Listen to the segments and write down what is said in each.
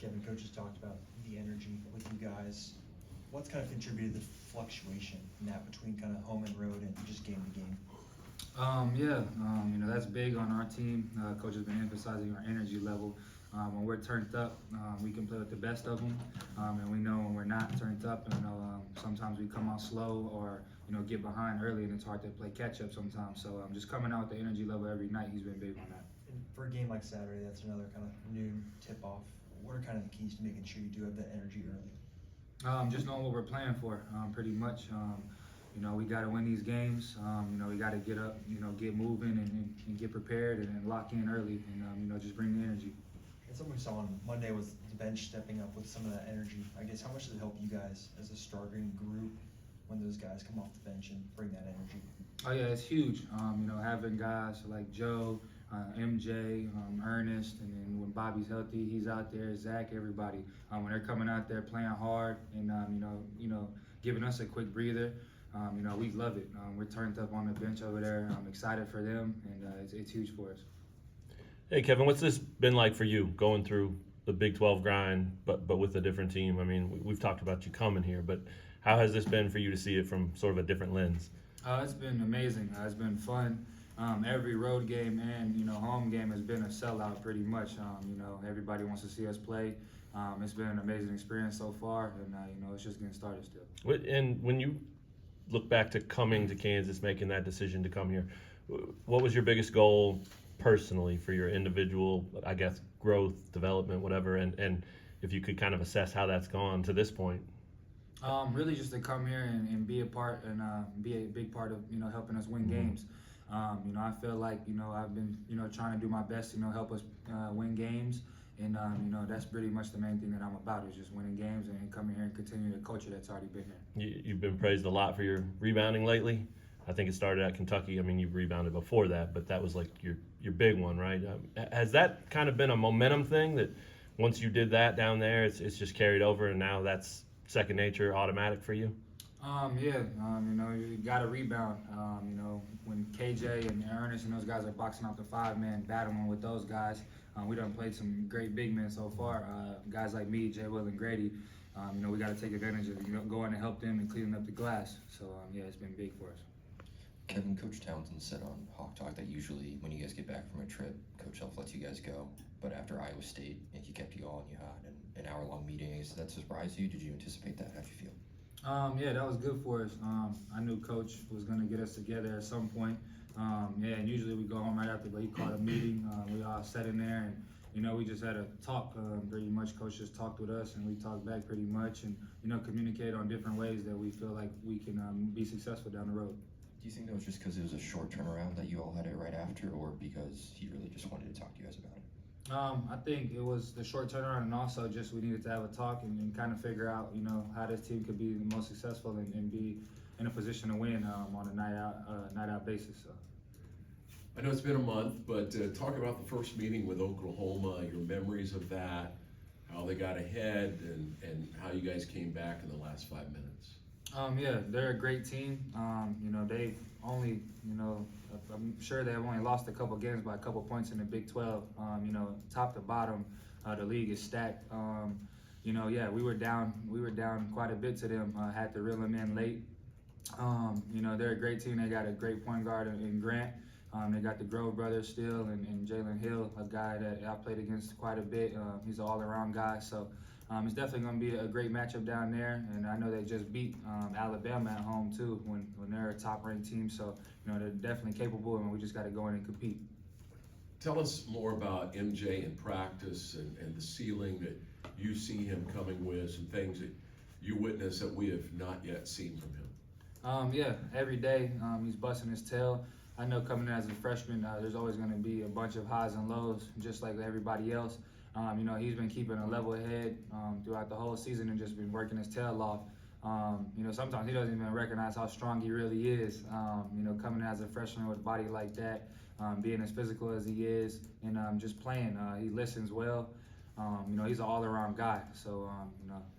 Kevin, coach has talked about the energy with you guys. What's kind of contributed to the fluctuation in that between kind of home and road and just game to game? That's big on our team. Coach has been emphasizing our energy level. When we're turned up, we can play with the best of them, and we know when we're not turned up, sometimes we come out slow or get behind early, and it's hard to play catch up sometimes. So just coming out with the energy level every night, he's been big on that. And for a game like Saturday, that's another kind of noon tip off. What are kind of the keys to making sure you do have that energy early? Just knowing what we're playing for, pretty much. We got to win these games. We got to get up, get moving and get prepared and lock in early and, just bring the energy. And something we saw on Monday was the bench stepping up with some of that energy. I guess how much does it help you guys as a starting group when those guys come off the bench and bring that energy? Oh yeah, it's huge. Having guys like Joe, MJ, Ernest, and then when Bobby's healthy, he's out there. Zach, everybody. When they're coming out there playing hard and giving us a quick breather. We love it. We're turned up on the bench over there. I'm excited for them, and it's huge for us. Hey, Kevin, what's this been like for you going through the Big 12 grind, but with a different team? I mean, we've talked about you coming here, but how has this been for you to see it from sort of a different lens? It's been amazing. It's been fun. Every road game and home game has been a sellout pretty much. Everybody wants to see us play. It's been an amazing experience so far, and it's just getting started still. And when you look back to coming to Kansas, making that decision to come here, what was your biggest goal personally for your individual, I guess, growth, development, whatever, and if you could kind of assess how that's gone to this point? Really just to come here and be a part and be a big part of helping us win games. I feel like I've been trying to do my best to help us win games, and that's pretty much the main thing that I'm about is just winning games and coming here and continuing the culture that's already been here. You've been praised a lot for your rebounding lately. I think it started at Kentucky. I mean, you've rebounded before that, but that was like your big one, right? Has that kind of been a momentum thing that once you did that down there, it's just carried over, and now that's second nature, automatic for you? You got to rebound. When KJ and Ernest and those guys are boxing out the 5-man, battling with those guys, we done played some great big men so far. Guys like me, Jay Will, and Grady. We got to take advantage of going and help them and cleaning up the glass. So it's been big for us. Kevin, Coach Townsend said on Hawk Talk that usually when you guys get back from a trip, Coach Elf lets you guys go. But after Iowa State, he kept you all and you had an hour-long meeting. Did that surprise you? Did you anticipate that? How'd you feel? That was good for us. I knew Coach was going to get us together at some point. And usually we go home right after, but he called a meeting. We all sat in there and, we just had a talk pretty much. Coach just talked with us and we talked back pretty much and, communicate on different ways that we feel like we can be successful down the road. Do you think that was just because it was a short turnaround that you all had it right after, or because he really just wanted to talk to you guys about it? I think it was the short turnaround, and also just we needed to have a talk and kind of figure out, how this team could be the most successful and be in a position to win on a night out basis. So. I know it's been a month, but talk about the first meeting with Oklahoma, your memories of that, how they got ahead, and how you guys came back in the last 5 minutes. They're a great team. They've only, I'm sure they've only lost a couple games by a couple points in the Big 12. Top to bottom, the league is stacked. We were down quite a bit to them. Had to reel them in late. They're a great team. They got a great point guard in Grant. They got the Grove brothers still and Jalen Hill, a guy that I played against quite a bit. He's an all-around guy. So. It's definitely going to be a great matchup down there, and I know they just beat Alabama at home too when they're a top-ranked team. So they're definitely capable, and we just got to go in and compete. Tell us more about MJ in practice and the ceiling that you see him coming with, some things that you witness that we have not yet seen from him. Every day he's busting his tail. I know coming in as a freshman, there's always going to be a bunch of highs and lows, just like everybody else. He's been keeping a level head throughout the whole season and just been working his tail off. Sometimes he doesn't even recognize how strong he really is. Coming as a freshman with a body like that, being as physical as he is, and just playing. He listens well. He's an all-around guy, so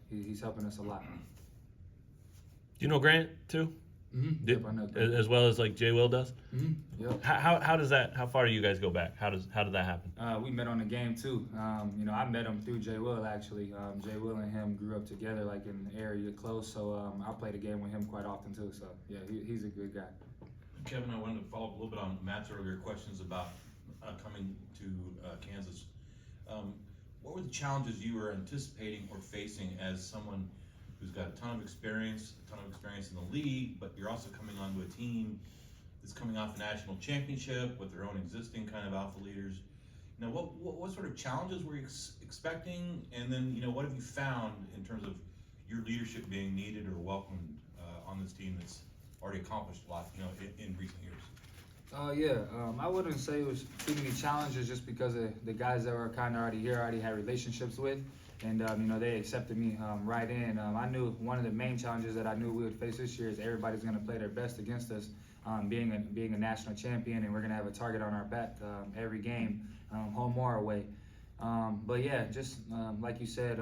he's helping us a lot. Do you know Grant too? Mm-hmm. Did- Yep, I know. as well as like Jay Will does. Mm-hmm. Yep. How does that? How far do you guys go back? How did that happen? We met on the game too. I met him through Jay Will actually. Jay Will and him grew up together, like in the area close. So I played a game with him quite often too. So yeah, he's a good guy. Kevin, I wanted to follow up a little bit on Matt's earlier questions about coming to Kansas. What were the challenges you were anticipating or facing as someone who's got a ton of experience in the league, but you're also coming onto a team that's coming off a national championship with their own existing kind of alpha leaders? You know, what sort of challenges were you expecting, and then what have you found in terms of your leadership being needed or welcomed on this team that's already accomplished a lot, in recent years? I wouldn't say it was too many challenges just because of the guys that were kind of already here, already had relationships with, and they accepted me right in. I knew one of the main challenges that I knew we would face this year is everybody's going to play their best against us, being a national champion, and we're going to have a target on our back every game, home or away. Like you said,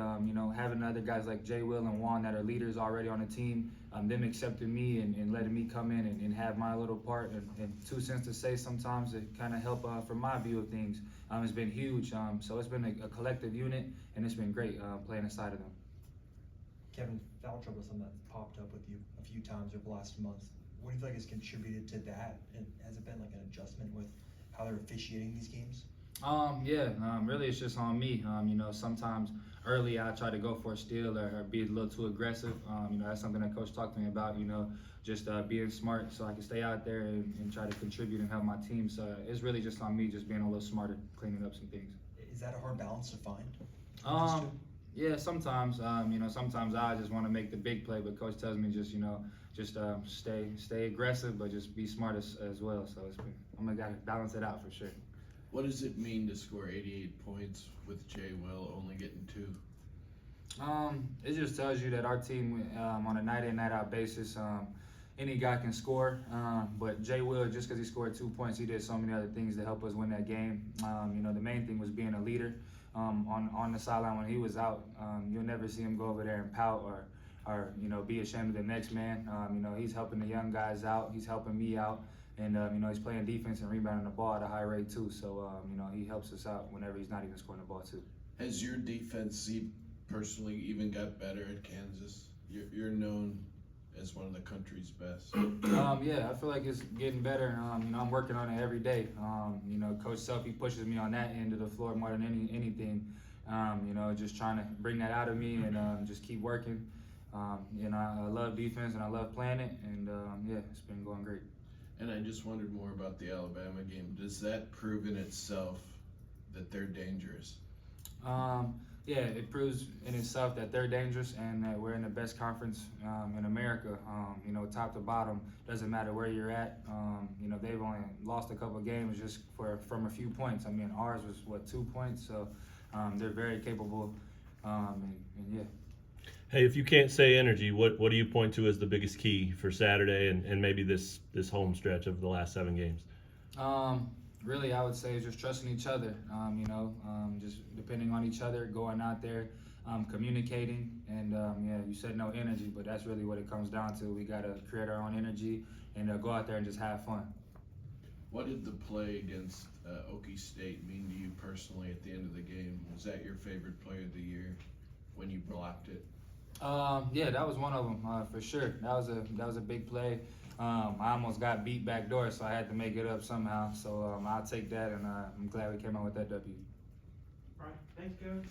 having other guys like Jay Will and Juan that are leaders already on the team, them accepting me and letting me come in and have my little part and 2 cents to say sometimes to kind of help from my view of things, has been huge. So it's been a collective unit, and it's been great playing inside of them. Kevin, foul trouble is something that's popped up with you a few times over the last month. What do you feel like has contributed to that? And has it been like an adjustment with how they're officiating these games? Really it's just on me. Sometimes early I try to go for a steal or be a little too aggressive. That's something that coach talked to me about, just being smart so I can stay out there and try to contribute and help my team. So it's really just on me, just being a little smarter, cleaning up some things. Is that a hard balance to find? Yeah, sometimes, sometimes I just want to make the big play, but coach tells me just stay aggressive, but just be smart as well. So I'm gonna gotta balance it out for sure. What does it mean to score 88 points with Jay Will only getting 2? It just tells you that our team, on a night in, night out basis, any guy can score. But Jay Will, just because he scored 2 points, he did so many other things to help us win that game. The main thing was being a leader on the sideline when he was out. You'll never see him go over there and pout or be ashamed of the next man. He's helping the young guys out. He's helping me out. And, he's playing defense and rebounding the ball at a high rate, too. So, he helps us out whenever he's not even scoring the ball, too. Has your defense personally even got better at Kansas? You're known as one of the country's best. I feel like it's getting better. I'm working on it every day. Coach Selfie pushes me on that end of the floor more than anything. Just trying to bring that out of me and just keep working. I love defense and I love playing it. And, it's been going great. And I just wondered more about the Alabama game. Does that prove in itself that they're dangerous? It proves in itself that they're dangerous and that we're in the best conference in America. Top to bottom, doesn't matter where you're at. They've only lost a couple of games just from a few points. Ours was 2 points, so they're very capable. Hey, if you can't say energy, what do you point to as the biggest key for Saturday and maybe this home stretch of the last 7 games? Really, I would say just trusting each other, just depending on each other, going out there, communicating, and you said no energy, but that's really what it comes down to. We got to create our own energy and go out there and just have fun. What did the play against Okie State mean to you personally at the end of the game? Was that your favorite play of the year when you blocked it? That was one of them for sure. That was a big play. I almost got beat backdoor, so I had to make it up somehow. So I'll take that, and I'm glad we came out with that W. All right, thanks, Kevin.